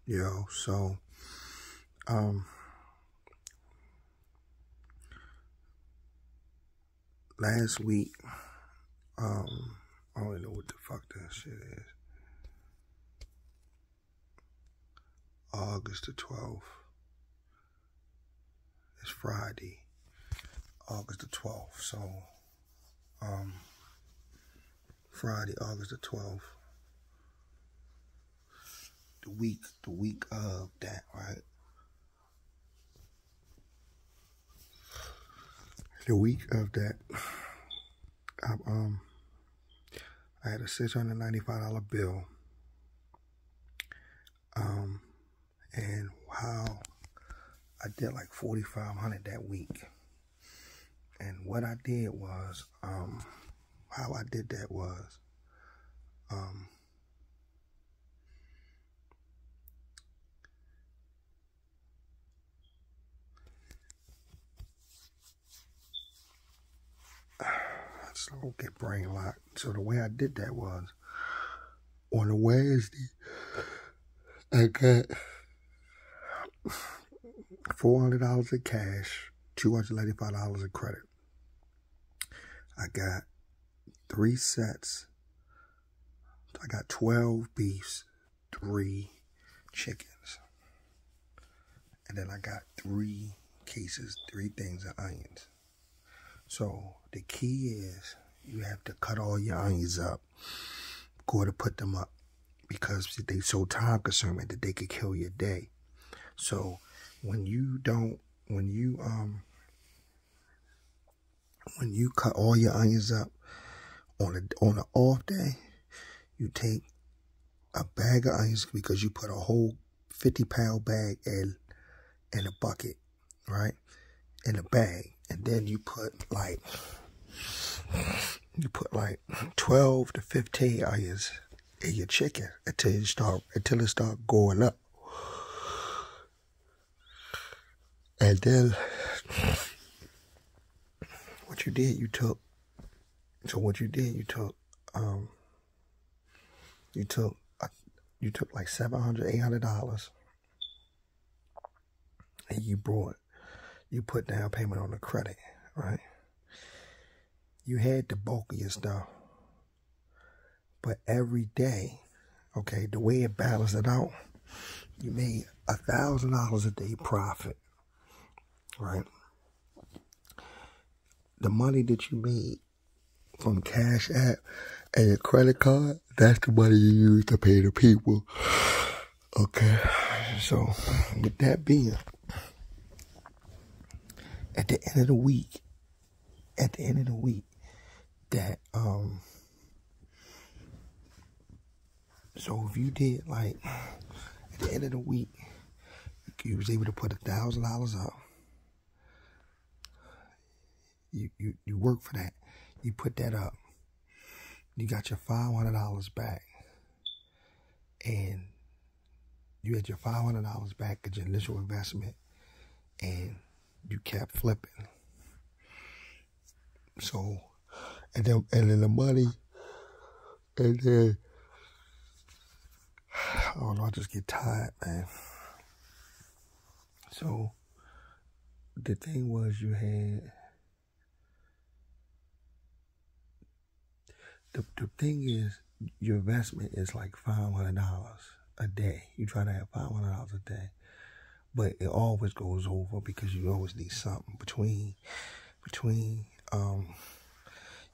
Yo, so last week, I don't know what the fuck that shit is. August the 12th. It's Friday, August the 12th. So, Friday, August the 12th. The week of that, right? The week of that, I had a $695 bill. And how I did like $4,500 that week. And what I did was, how I did that was, so I don't get brain locked. So the way I did that was, on a Wednesday, I got $400 in cash, $285 in credit. I got 3 sets. I got 12 beefs, 3 chickens. And then I got 3 cases, 3 things of onions. So the key is you have to cut all your onions up, go to put them up, because they so time consuming that they could kill your day. So when you cut all your onions up on an off day, you take a bag of onions, because you put a whole 50-pound bag in a bucket, right? In a bag. And then you put like 12 to 15 onions in your chicken until it start going up. And then what you did, you took like $700, $800, and you put down payment on the credit, right? You had the bulk of your stuff, but every day, okay, the way it balanced it out, you made $1,000 a day profit, right? The money that you made from Cash App and your credit card, that's the money you use to pay the people. Okay, so with that being, at the end of the week, that so if you did like, at the end of the week, you was able to put $1,000 up. You work for that. You put that up. You got your $500 back. And you had your $500 back at your initial investment. And you kept flipping. So, and then the money, and then, I don't know, I just get tired, man. So, the thing was, you had, the thing is, your investment is like $500 a day. You try to have $500 a day. But it always goes over, because you always need something between,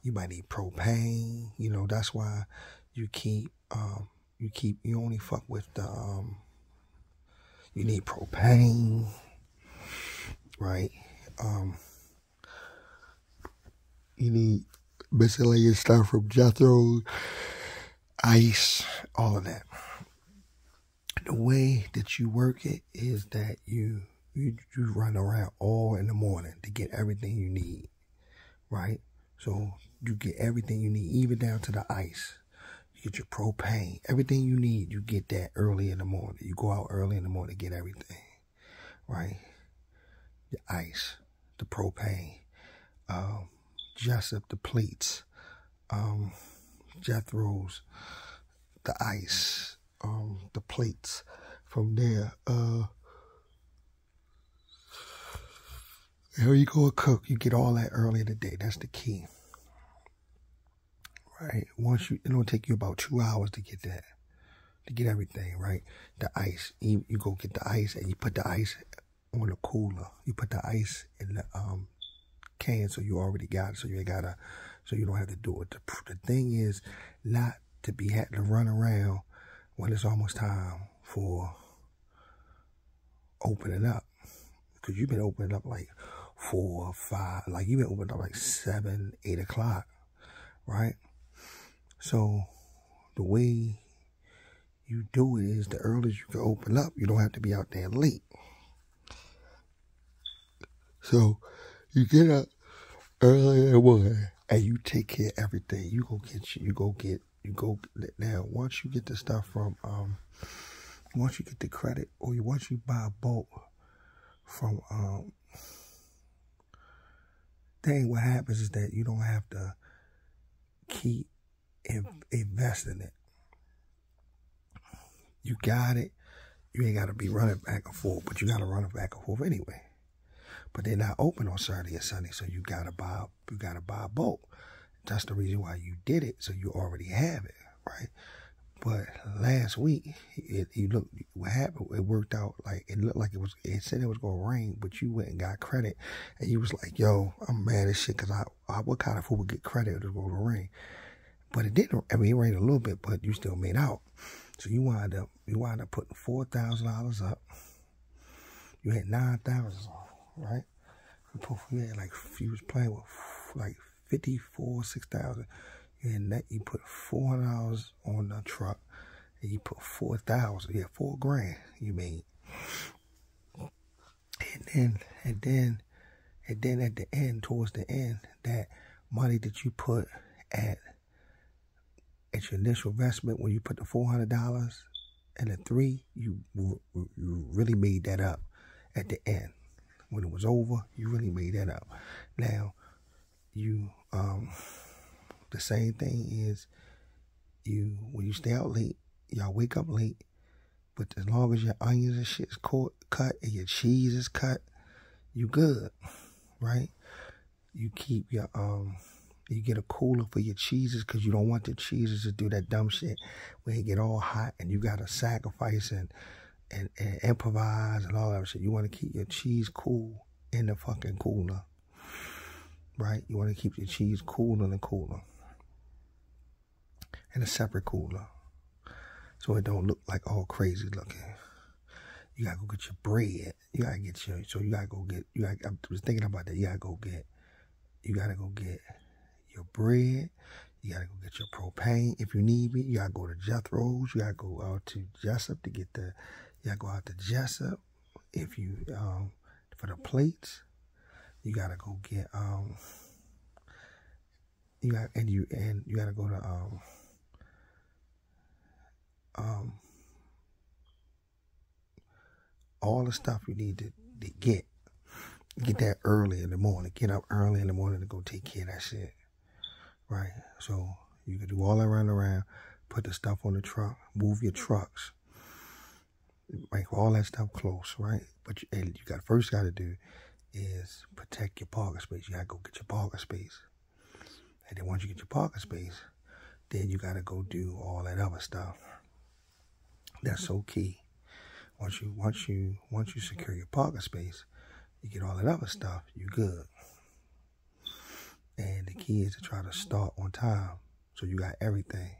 you might need propane, that's why you only fuck with you need propane, right? You need miscellaneous stuff from Jethro, ice, all of that. The way that you work it is that you run around all in the morning to get everything you need, right? So you get everything you need, even down to the ice. You get your propane, everything you need, you get that early in the morning. You go out early in the morning to get everything, right? The ice, the propane, Jessup, the plates, Jethro's, the ice, the plates, from there, here you go cook. You get all that early in the day. That's the key. Right? It'll take you about 2 hours to get that. To get everything, right? The ice. You go get the ice and you put the ice on the cooler. You put the ice in the can, so you already got it. So you don't have to do it. The thing is not to be having to run around when it's almost time for opening up. Because you've been opening up like 4 or 5, like you've been opening up like 7, 8 o'clock, right? So the way you do it is the earliest you can open up, you don't have to be out there late. So you get up early in the morning and you take care of everything. Now once you get the stuff from once you get the credit or once you buy a bulk from what happens is that you don't have to keep investing it. You got it. You ain't got to be running back and forth, but you got to run it back and forth anyway. But they're not open on Saturday and Sunday, so you got to buy a bulk. That's the reason why you did it, so you already have it, right? But last week, what happened, it worked out like, it looked like it said it was going to rain, but you went and got credit, and you was like, yo, I'm mad as shit, because what kind of food would get credit if it was going to rain? But it didn't, it rained a little bit, but you still made out. So you wind up putting $4,000 up. You had $9,000, right? You was playing with like 54, 6,000. You put $400 on the truck, and you put 4,000. Yeah, $4,000 you made. And then at the end, towards the end, that money that you put at your initial investment, when you put the $400 and the 3, you really made that up at the end. When it was over, you really made that up. Now, the same thing is when you stay out late, y'all wake up late, but as long as your onions and shit is cut and your cheese is cut, you good, right? You keep your you get a cooler for your cheeses, because you don't want the cheeses to do that dumb shit where it get all hot and you gotta sacrifice and improvise and all that shit. You want to keep your cheese cool in the fucking cooler, right? You want to keep your cheese cool in the cooler, in a separate cooler, so it don't look like all crazy looking. You gotta go get your bread. I was thinking about that. You gotta go get your bread. You gotta go get your propane if you need me. You gotta go to Jethro's. You gotta go out to Jessup to get you gotta go out to Jessup if you for the plates. You gotta go get you gotta go to all the stuff you need to get that early in the morning. Get up early in the morning to go take care of that shit. Right? So you can do all that running around, put the stuff on the truck, move your trucks, make all that stuff close, right? But first got to do is protect your parking space. You got to go get your parking space. And then once you get your parking space, then you got to go do all that other stuff. That's so key. Once you secure your parking space, you get all that other stuff, you good. And the key is to try to start on time, so you got everything.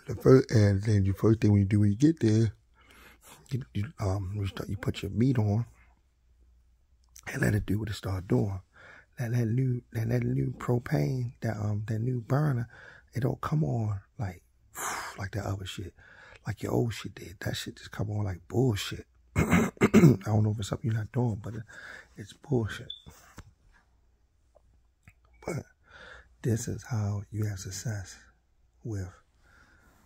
And then the first thing when you get there, you put your meat on and let it do what it start doing. That new propane, that new burner, it don't come on like that other shit, like your old shit did. That shit just come on like bullshit. I don't know if it's something you're not doing, but it's bullshit. But this is how you have success with.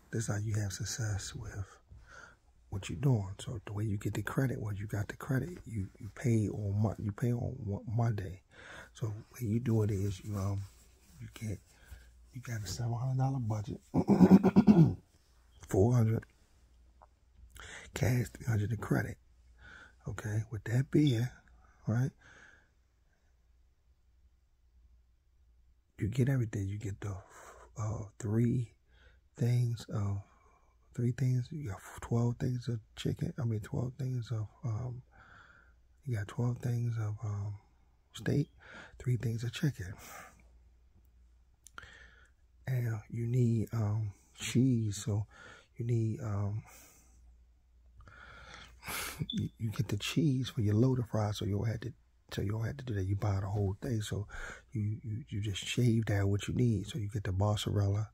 This is how you have success with what you're doing. So the way you get the credit, once you got the credit, you pay on Monday. So the way you do it is you got a $700 budget, $400. cash, 300 in credit. Okay, with that being, right, you get everything. You get the three things. You got 12 things of chicken. 12 things of you got 12 things of steak, 3 things of chicken, and you need cheese. So you need you get the cheese for your loaded fries, so you don't have to do that. You buy the whole thing, so you just shave down what you need. So you get the mozzarella,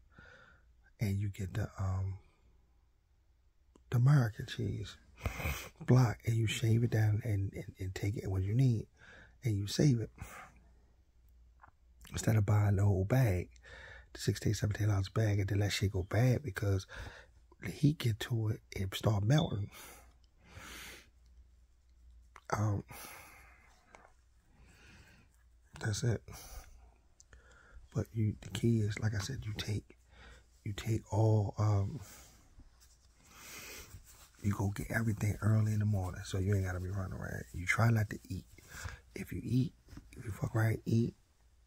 and you get the American cheese block, and you shave it down and take it what you need, and you save it instead of buying the whole bag, the $16, $17 bag, and then that shit go bad because the heat get to it and start melting. That's it. But the key is, like I said, you take all you go get everything early in the morning, so you ain't gotta be running around. You try not to eat. If you fuck around and eat,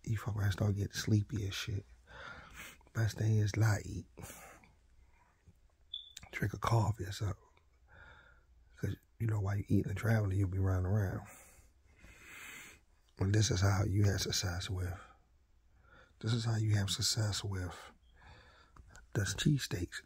you fuck around and start getting sleepy and shit. Best thing is not eat. Drink a coffee or something. Because, while you eating and traveling, you'll be running around. And this is how you have success with. This is how you have success with the cheesesteaks.